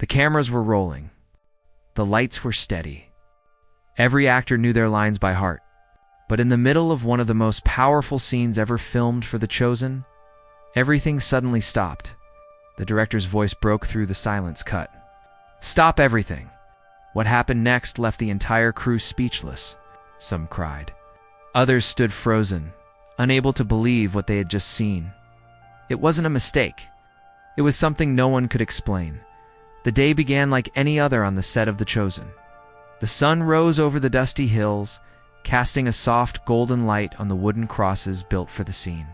The cameras were rolling. The lights were steady. Every actor knew their lines by heart. But in the middle of one of the most powerful scenes ever filmed for The Chosen, everything suddenly stopped. The director's voice broke through the silence. Cut. Stop everything. What happened next left the entire crew speechless. Some cried. Others stood frozen, unable to believe what they had just seen. It wasn't a mistake. It was something no one could explain. The day began like any other on the set of The Chosen. The sun rose over the dusty hills, casting a soft golden light on the wooden crosses built for the scene.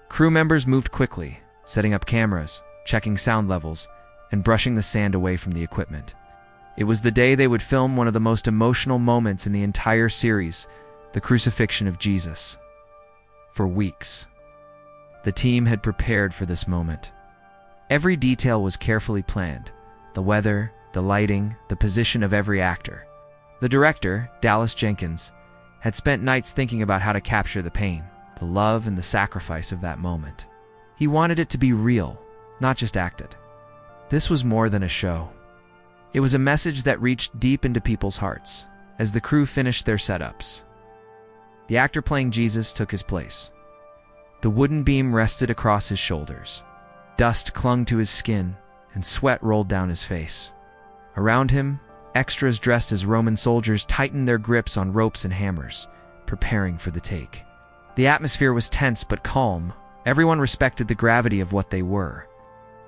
Crew members moved quickly, setting up cameras, checking sound levels, and brushing the sand away from the equipment. It was the day they would film one of the most emotional moments in the entire series, the crucifixion of Jesus. For weeks, the team had prepared for this moment. Every detail was carefully planned: the weather, the lighting, the position of every actor. The director, Jenkins, had spent nights thinking about how to capture the pain, the love, and the sacrifice of that moment. He wanted it to be real, not just acted. This was more than a show. It was a message that reached deep into people's hearts as the crew finished their setups. The actor playing Jesus took his place. The wooden beam rested across his shoulders. Dust clung to his skin, and sweat rolled down his face. Around him, extras dressed as Roman soldiers tightened their grips on ropes and hammers, preparing for the take. The atmosphere was tense but calm. Everyone respected the gravity of what they were.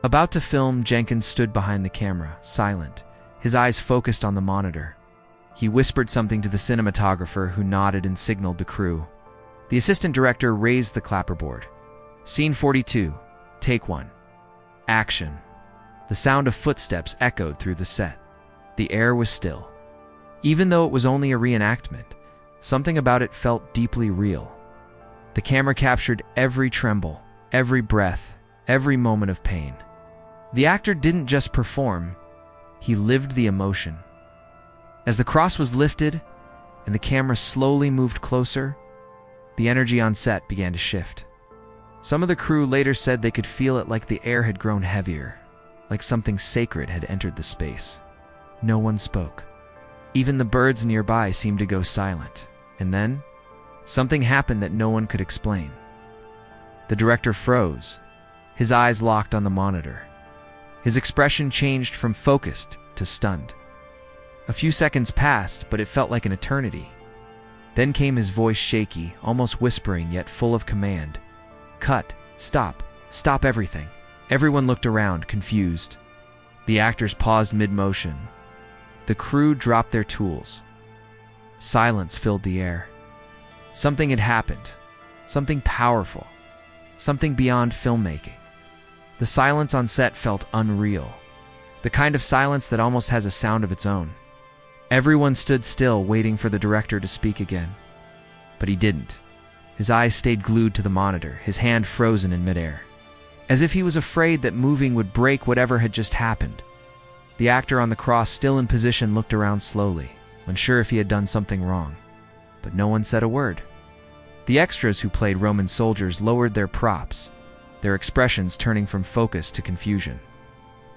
About to film, Jenkins stood behind the camera, silent, his eyes focused on the monitor. He whispered something to the cinematographer, who nodded and signaled the crew. The assistant director raised the clapperboard. Scene 42, take 1. Action. The sound of footsteps echoed through the set. The air was still. Even though it was only a reenactment, something about it felt deeply real. The camera captured every tremble, every breath, every moment of pain. The actor didn't just perform, he lived the emotion. As the cross was lifted and the camera slowly moved closer, the energy on set began to shift. Some of the crew later said they could feel it, like the air had grown heavier, like something sacred had entered the space. No one spoke. Even the birds nearby seemed to go silent. And then, something happened that no one could explain. The director froze, his eyes locked on the monitor. His expression changed from focused to stunned. A few seconds passed, but it felt like an eternity. Then came his voice, shaky, almost whispering, yet full of command. Cut. Stop. Stop everything. Everyone looked around, confused. The actors paused mid-motion. The crew dropped their tools. Silence filled the air. Something had happened. Something powerful. Something beyond filmmaking. The silence on set felt unreal. The kind of silence that almost has a sound of its own. Everyone stood still, waiting for the director to speak again. But he didn't. His eyes stayed glued to the monitor, his hand frozen in midair. As if he was afraid that moving would break whatever had just happened. The actor on the cross, still in position, looked around slowly, unsure if he had done something wrong. But no one said a word. The extras who played Roman soldiers lowered their props, their expressions turning from focus to confusion.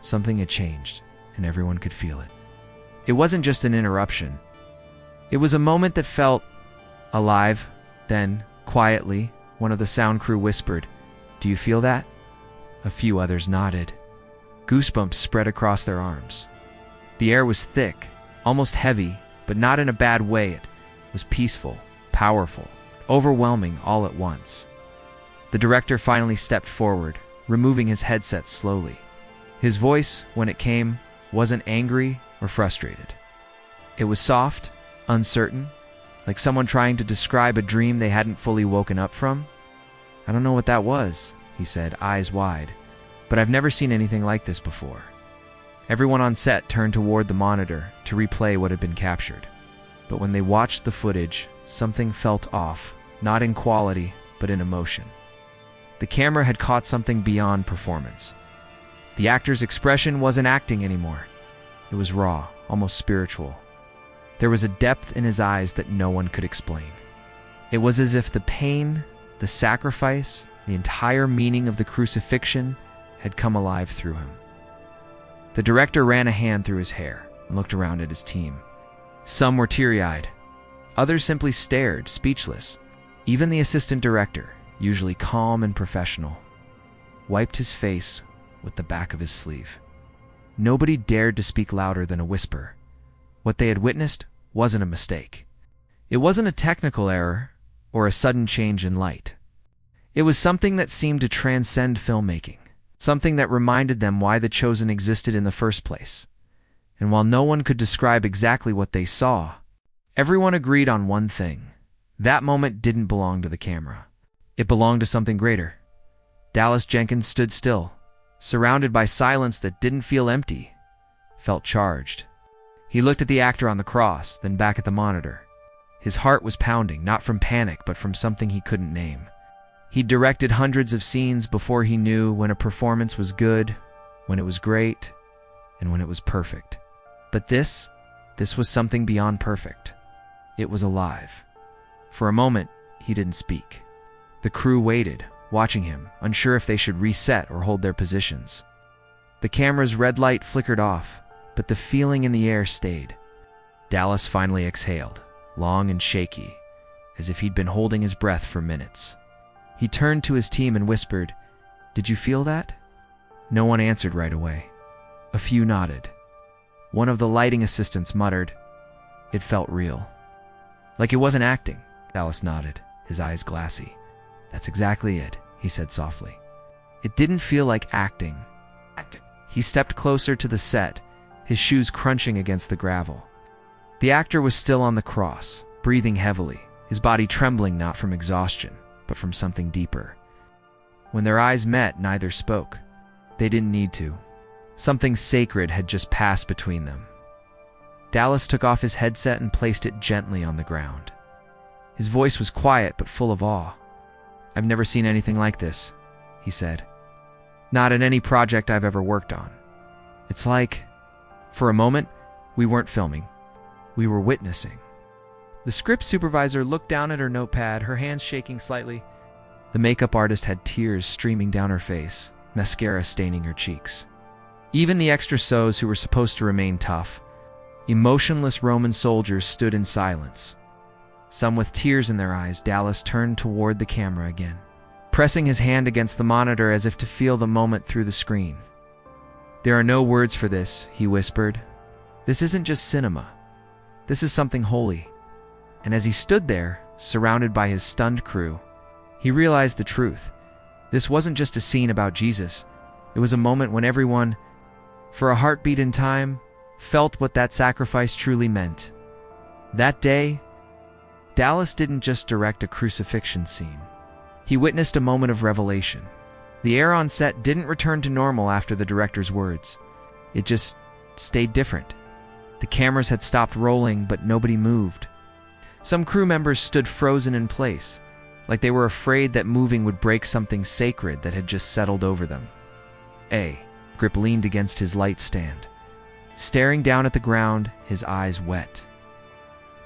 Something had changed, and everyone could feel it. It wasn't just an interruption. It was a moment that felt alive. Then, quietly, one of the sound crew whispered, "Do you feel that?" A few others nodded. Goosebumps spread across their arms. The air was thick, almost heavy, but not in a bad way. It was peaceful, powerful, overwhelming all at once. The director finally stepped forward, removing his headset slowly. His voice, when it came, wasn't angry or frustrated. It was soft, uncertain, like someone trying to describe a dream they hadn't fully woken up from. "I don't know what that was," he said, eyes wide, "but I've never seen anything like this before." Everyone on set turned toward the monitor to replay what had been captured. But when they watched the footage, something felt off, not in quality, but in emotion. The camera had caught something beyond performance. The actor's expression wasn't acting anymore. It was raw, almost spiritual. There was a depth in his eyes that no one could explain. It was as if the pain, the sacrifice, the entire meaning of the crucifixion had come alive through him. The director ran a hand through his hair and looked around at his team. Some were teary-eyed. Others simply stared, speechless. Even the assistant director, usually calm and professional, wiped his face with the back of his sleeve. Nobody dared to speak louder than a whisper. What they had witnessed wasn't a mistake. It wasn't a technical error or a sudden change in light. It was something that seemed to transcend filmmaking, something that reminded them why The Chosen existed in the first place. And while no one could describe exactly what they saw, everyone agreed on one thing. That moment didn't belong to the camera. It belonged to something greater. Dallas Jenkins stood still, surrounded by silence that didn't feel empty, felt charged. He looked at the actor on the cross, then back at the monitor. His heart was pounding, not from panic, but from something he couldn't name. He'd directed hundreds of scenes before he knew when a performance was good, when it was great, and when it was perfect. But this was something beyond perfect. It was alive. For a moment, he didn't speak. The crew waited, watching him, unsure if they should reset or hold their positions. The camera's red light flickered off, but the feeling in the air stayed. Dallas finally exhaled, long and shaky, as if he'd been holding his breath for minutes. He turned to his team and whispered, "Did you feel that?" No one answered right away. A few nodded. One of the lighting assistants muttered, "It felt real." "Like it wasn't acting," Dallas nodded, his eyes glassy. "That's exactly it," he said softly. "It didn't feel like acting." He stepped closer to the set, his shoes crunching against the gravel. The actor was still on the cross, breathing heavily, his body trembling not from exhaustion, but from something deeper. When their eyes met, neither spoke. They didn't need to. Something sacred had just passed between them. Dallas took off his headset and placed it gently on the ground. His voice was quiet but full of awe. "I've never seen anything like this," he said. "Not in any project I've ever worked on. It's like, for a moment, we weren't filming. We were witnessing." The script supervisor looked down at her notepad, her hands shaking slightly. The makeup artist had tears streaming down her face, mascara staining her cheeks. Even the extra sows who were supposed to remain tough, emotionless Roman soldiers, stood in silence. Some with tears in their eyes, Dallas turned toward the camera again, pressing his hand against the monitor as if to feel the moment through the screen. "There are no words for this," he whispered. "This isn't just cinema. This is something holy." And as he stood there, surrounded by his stunned crew, he realized the truth. This wasn't just a scene about Jesus. It was a moment when everyone, for a heartbeat in time, felt what that sacrifice truly meant. That day, Dallas didn't just direct a crucifixion scene. He witnessed a moment of revelation. The air on set didn't return to normal after the director's words. It just stayed different. The cameras had stopped rolling, but nobody moved. Some crew members stood frozen in place, like they were afraid that moving would break something sacred that had just settled over them. Grip leaned against his light stand, staring down at the ground, his eyes wet.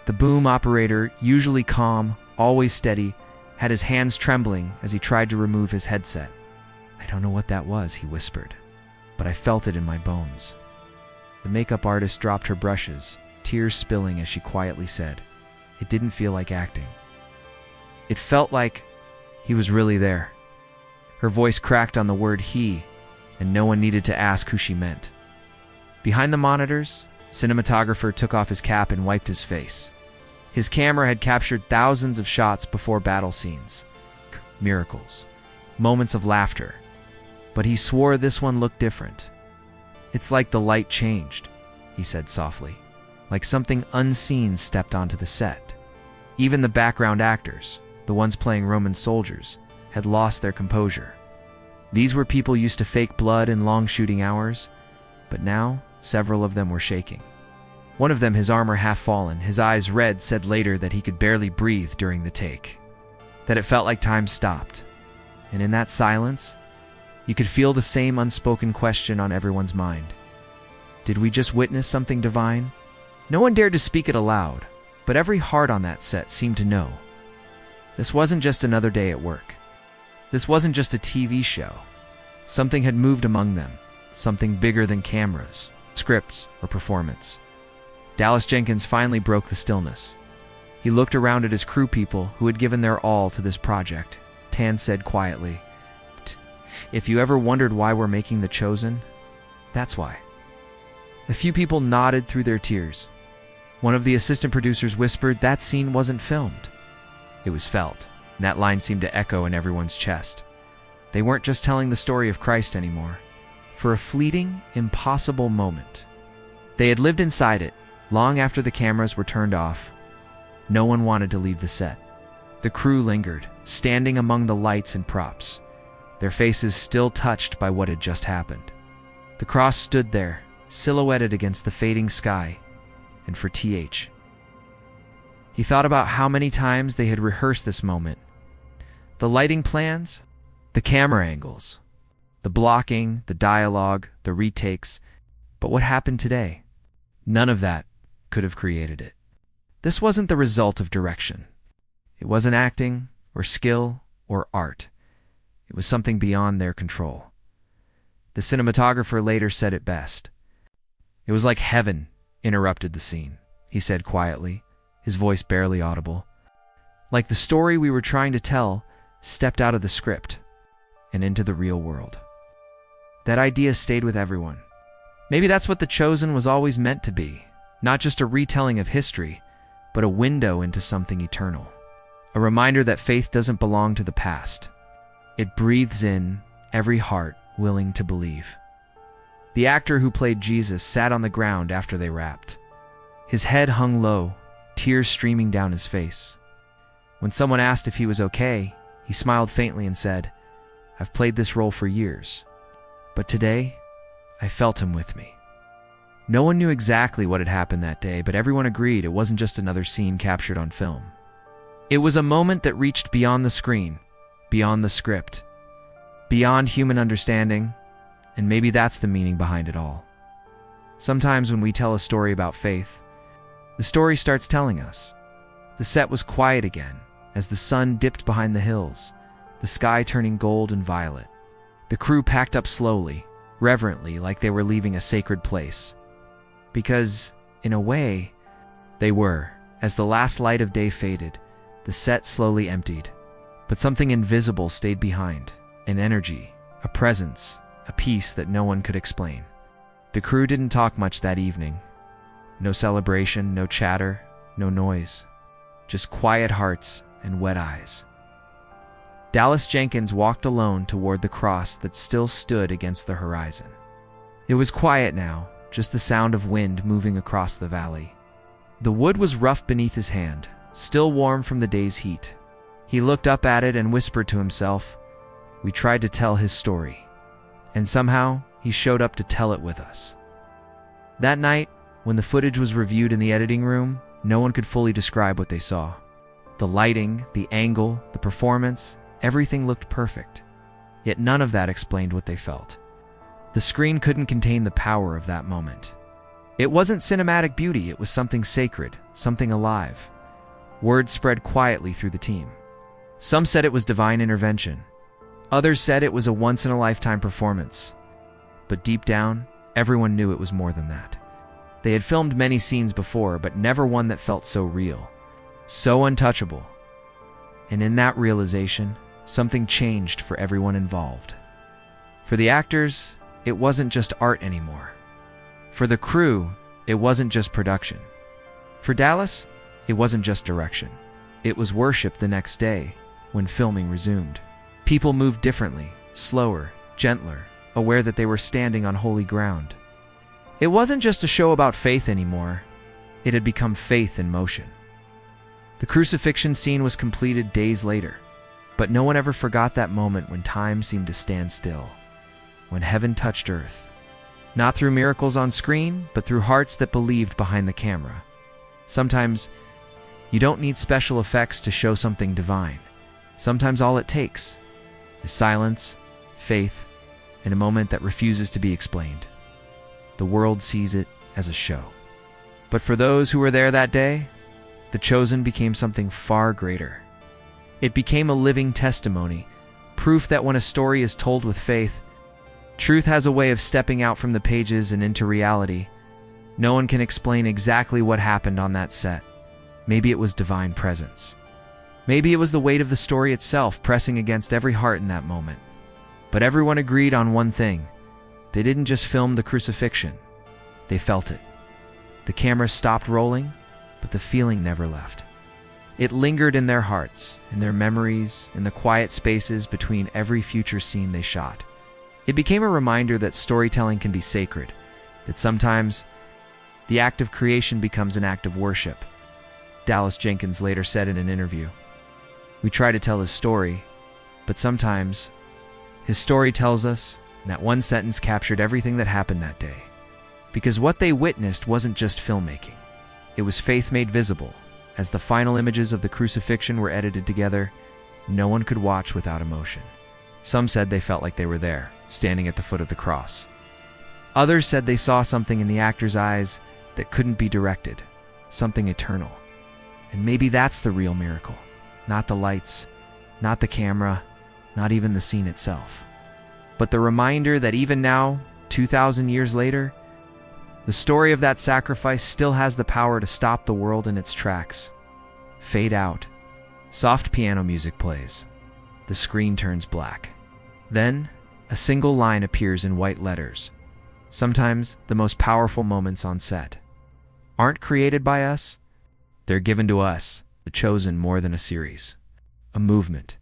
The boom operator, usually calm, always steady, had his hands trembling as he tried to remove his headset. "I don't know what that was," he whispered, "but I felt it in my bones." The makeup artist dropped her brushes, tears spilling as she quietly said, "It didn't feel like acting. It felt like he was really there." Her voice cracked on the word "he," and no one needed to ask who she meant. Behind the monitors, cinematographer took off his cap and wiped his face. His camera had captured thousands of shots before battle scenes, miracles, moments of laughter, but he swore this one looked different. "It's like the light changed," he said softly, like something unseen stepped onto the set. Even the background actors, the ones playing Roman soldiers, had lost their composure. These were people used to fake blood and long shooting hours, but now several of them were shaking. One of them, his armor half fallen, his eyes red, said later that he could barely breathe during the take, that it felt like time stopped. And in that silence, you could feel the same unspoken question on everyone's mind. Did we just witness something divine? No one dared to speak it aloud, but every heart on that set seemed to know. This wasn't just another day at work. This wasn't just a TV show. Something had moved among them, something bigger than cameras, scripts, or performance. Dallas Jenkins finally broke the stillness. He looked around at his crew people who had given their all to this project. Tan said quietly, "If you ever wondered why we're making The Chosen, that's why." A few people nodded through their tears. One of the assistant producers whispered that scene wasn't filmed. It was felt, and that line seemed to echo in everyone's chest. They weren't just telling the story of Christ anymore. For a fleeting, impossible moment, they had lived inside it, long after the cameras were turned off. No one wanted to leave the set. The crew lingered, standing among the lights and props, their faces still touched by what had just happened. The cross stood there, silhouetted against the fading sky, and for TH. He thought about how many times they had rehearsed this moment. The lighting plans, the camera angles, the blocking, the dialogue, the retakes. But what happened today? None of that could have created it. This wasn't the result of direction. It wasn't acting, or skill, or art. It was something beyond their control. The cinematographer later said it best. "It was like heaven interrupted the scene," he said quietly, his voice barely audible. Like the story we were trying to tell stepped out of the script and into the real world. That idea stayed with everyone. Maybe that's what The Chosen was always meant to be, not just a retelling of history, but a window into something eternal. A reminder that faith doesn't belong to the past. It breathes in every heart willing to believe. The actor who played Jesus sat on the ground after they wrapped. His head hung low, tears streaming down his face. When someone asked if he was okay, he smiled faintly and said, "I've played this role for years, but today, I felt him with me." No one knew exactly what had happened that day, but everyone agreed it wasn't just another scene captured on film. It was a moment that reached beyond the screen, beyond the script, beyond human understanding, and maybe that's the meaning behind it all. Sometimes when we tell a story about faith, the story starts telling us. The set was quiet again, as the sun dipped behind the hills, the sky turning gold and violet. The crew packed up slowly, reverently, like they were leaving a sacred place. Because, in a way, they were. As the last light of day faded, the set slowly emptied. But something invisible stayed behind, an energy, a presence, a peace that no one could explain. The crew didn't talk much that evening. No celebration, no chatter, no noise. Just quiet hearts and wet eyes. Dallas Jenkins walked alone toward the cross that still stood against the horizon. It was quiet now, just the sound of wind moving across the valley. The wood was rough beneath his hand, still warm from the day's heat. He looked up at it and whispered to himself, "We tried to tell his story." And somehow, he showed up to tell it with us. That night, when the footage was reviewed in the editing room, no one could fully describe what they saw. The lighting, the angle, the performance, everything looked perfect. Yet none of that explained what they felt. The screen couldn't contain the power of that moment. It wasn't cinematic beauty, it was something sacred, something alive. Word spread quietly through the team. Some said it was divine intervention. Others said it was a once-in-a-lifetime performance. But deep down, everyone knew it was more than that. They had filmed many scenes before, but never one that felt so real, so untouchable. And in that realization, something changed for everyone involved. For the actors, it wasn't just art anymore. For the crew, it wasn't just production. For Dallas, it wasn't just direction. It was worship the next day, when filming resumed. People moved differently, slower, gentler, aware that they were standing on holy ground. It wasn't just a show about faith anymore. It had become faith in motion. The crucifixion scene was completed days later, but no one ever forgot that moment when time seemed to stand still, when heaven touched earth. Not through miracles on screen, but through hearts that believed behind the camera. Sometimes, you don't need special effects to show something divine. Sometimes all it takes is silence, faith, and a moment that refuses to be explained. The world sees it as a show. But for those who were there that day, The Chosen became something far greater. It became a living testimony, proof that when a story is told with faith, Truth has a way of stepping out from the pages and into reality. No one can explain exactly what happened on that set. Maybe it was divine presence. Maybe it was the weight of the story itself pressing against every heart in that moment. But everyone agreed on one thing. They didn't just film the crucifixion. They felt it. The camera stopped rolling, but the feeling never left. It lingered in their hearts, in their memories, in the quiet spaces between every future scene they shot. It became a reminder that storytelling can be sacred, that sometimes the act of creation becomes an act of worship. Dallas Jenkins later said in an interview, "We try to tell his story, but sometimes his story tells us," and that one sentence captured everything that happened that day. Because what they witnessed wasn't just filmmaking. It was faith made visible. As the final images of the crucifixion were edited together, no one could watch without emotion. Some said they felt like they were there, standing at the foot of the cross. Others said they saw something in the actors' eyes that couldn't be directed, something eternal. And maybe that's the real miracle. Not the lights, not the camera, not even the scene itself. But the reminder that even now, 2,000 years later, the story of that sacrifice still has the power to stop the world in its tracks. Fade out. Soft piano music plays. The screen turns black. Then, a single line appears in white letters. Sometimes, the most powerful moments on set aren't created by us. They're given to us, the chosen, more than a series. A movement.